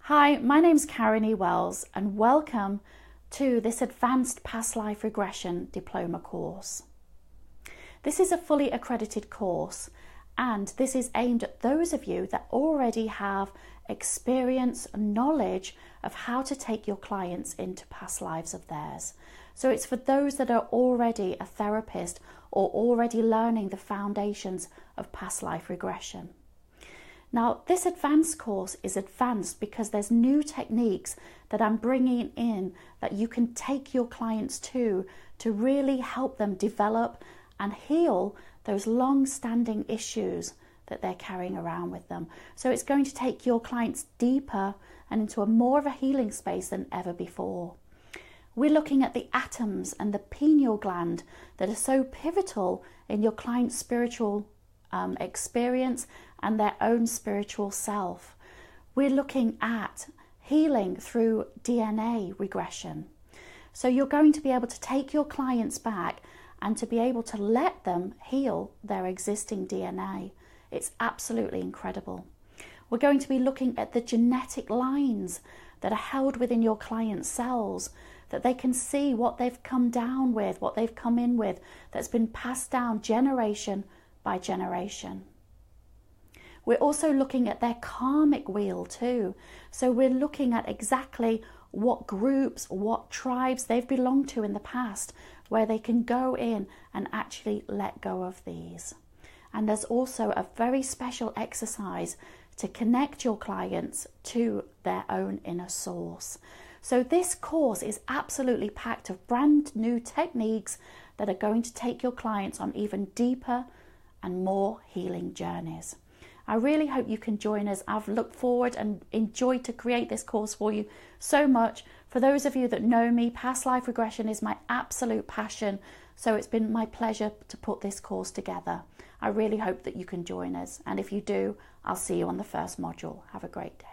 Hi, my name's Karen E. Wells and welcome to this Advanced Past Life Regression Diploma course. This is a fully accredited course and this is aimed at those of you that already have experience and knowledge of how to take your clients into past lives of theirs. So it's for those that are already a therapist or already learning the foundations of past life regression. Now, this advanced course is advanced because there's new techniques that I'm bringing in that you can take your clients to really help them develop and heal those long-standing issues that they're carrying around with them. So it's going to take your clients deeper and into more of a healing space than ever before. We're looking at the atoms and the pineal gland that are so pivotal in your client's spiritual experience and their own spiritual self. We're looking at healing through DNA regression. So you're going to be able to take your clients back and to be able to let them heal their existing DNA. It's absolutely incredible. We're going to be looking at the genetic lines that are held within your client's cells, that they can see what they've come down with, what they've come in with, that's been passed down generation by generation. We're also looking at their karmic wheel too. So we're looking at exactly what groups, what tribes they've belonged to in the past, where they can go in and actually let go of these. And there's also a very special exercise to connect your clients to their own inner source. So this course is absolutely packed of brand new techniques that are going to take your clients on even deeper and more healing journeys. I really hope you can join us. I've looked forward and enjoyed to create this course for you so much. For those of you that know me, past life regression is my absolute passion. So it's been my pleasure to put this course together. I really hope that you can join us. And if you do, I'll see you on the first module. Have a great day.